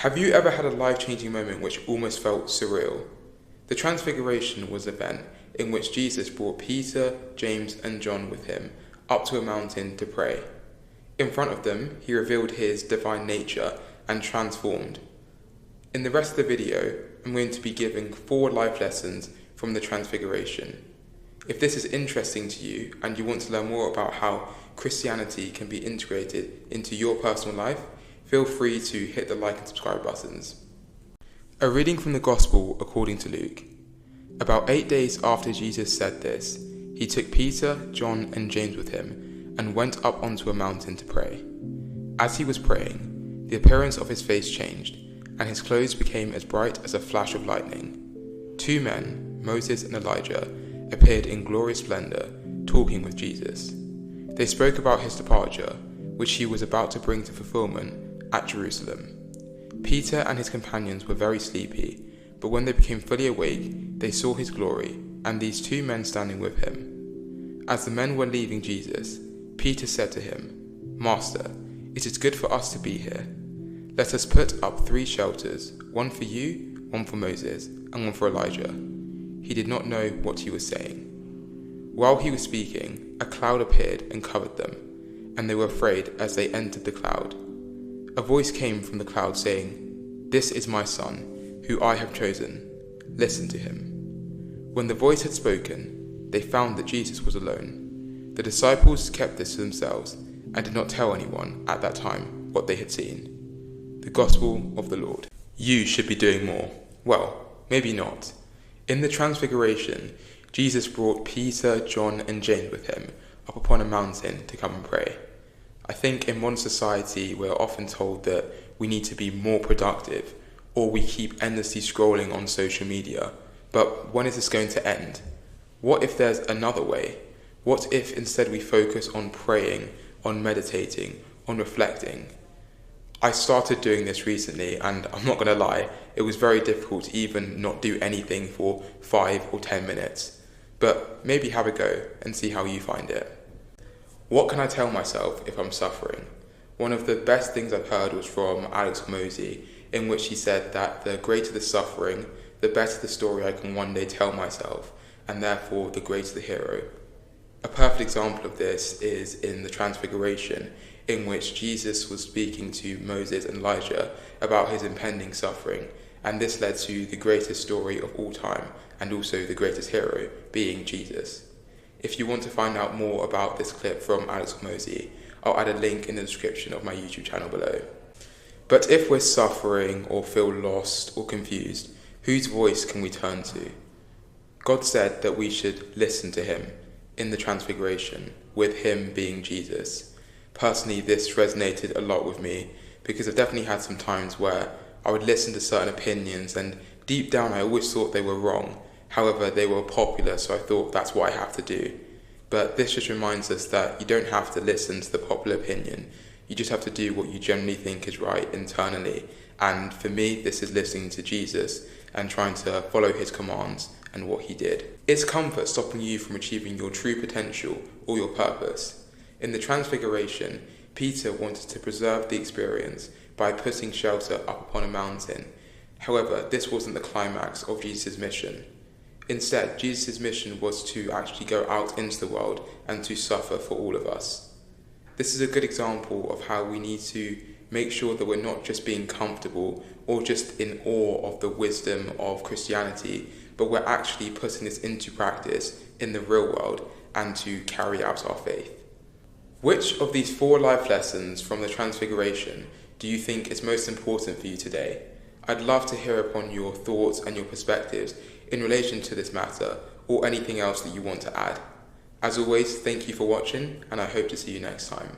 Have you ever had a life-changing moment which almost felt surreal? The Transfiguration was an event in which Jesus brought Peter, James and John with him up to a mountain to pray. In front of them, he revealed his divine nature and transformed. In the rest of the video, I'm going to be giving 4 life lessons from the Transfiguration. If this is interesting to you and you want to learn more about how Christianity can be integrated into your personal life, feel free to hit the like and subscribe buttons. A reading from the Gospel according to Luke. About 8 days after Jesus said this, he took Peter, John and James with him and went up onto a mountain to pray. As he was praying, the appearance of his face changed, and his clothes became as bright as a flash of lightning. 2 men, Moses and Elijah, appeared in glorious splendor, talking with Jesus. They spoke about his departure, which he was about to bring to fulfillment at Jerusalem. Peter and his companions were very sleepy, but when they became fully awake, they saw his glory and these 2 men standing with him. As the men were leaving Jesus, Peter said to him, "Master, it is good for us to be here. Let us put up 3 shelters, one for you, one for Moses, and one for Elijah." He did not know what he was saying. While he was speaking, a cloud appeared and covered them, and they were afraid as they entered the cloud. A voice came from the cloud saying, "This is my son, who I have chosen. Listen to him." When the voice had spoken, they found that Jesus was alone. The disciples kept this to themselves and did not tell anyone at that time what they had seen. The Gospel of the Lord. You should be doing more. Well, maybe not. In the Transfiguration, Jesus brought Peter, John and James with him up upon a mountain to come and pray. I think in modern society we're often told that we need to be more productive, or we keep endlessly scrolling on social media. But when is this going to end? What if there's another way? What if instead we focus on praying, on meditating, on reflecting? I started doing this recently, and I'm not going to lie, it was very difficult to even not do anything for 5 or 10 minutes. But maybe have a go and see how you find it. What can I tell myself if I'm suffering? One of the best things I've heard was from Alex Mosey, in which he said that the greater the suffering, the better the story I can one day tell myself, and therefore the greater the hero. A perfect example of this is in the Transfiguration, in which Jesus was speaking to Moses and Elijah about his impending suffering, and this led to the greatest story of all time, and also the greatest hero, being Jesus. If you want to find out more about this clip from Alex Mosey, I'll add a link in the description of my YouTube channel below. But if we're suffering or feel lost or confused, whose voice can we turn to? God said that we should listen to him in the Transfiguration, with him being Jesus. Personally, this resonated a lot with me because I've definitely had some times where I would listen to certain opinions and deep down I always thought they were wrong. However, they were popular, so I thought that's what I have to do. But this just reminds us that you don't have to listen to the popular opinion. You just have to do what you generally think is right internally. And for me, this is listening to Jesus and trying to follow his commands and what he did. Is comfort stopping you from achieving your true potential or your purpose? In the Transfiguration, Peter wanted to preserve the experience by putting shelter up upon a mountain. However, this wasn't the climax of Jesus' mission. Instead, Jesus' mission was to actually go out into the world and to suffer for all of us. This is a good example of how we need to make sure that we're not just being comfortable or just in awe of the wisdom of Christianity, but we're actually putting this into practice in the real world and to carry out our faith. Which of these 4 life lessons from the Transfiguration do you think is most important for you today? I'd love to hear upon your thoughts and your perspectives in relation to this matter, or anything else that you want to add. As always, thank you for watching, and I hope to see you next time.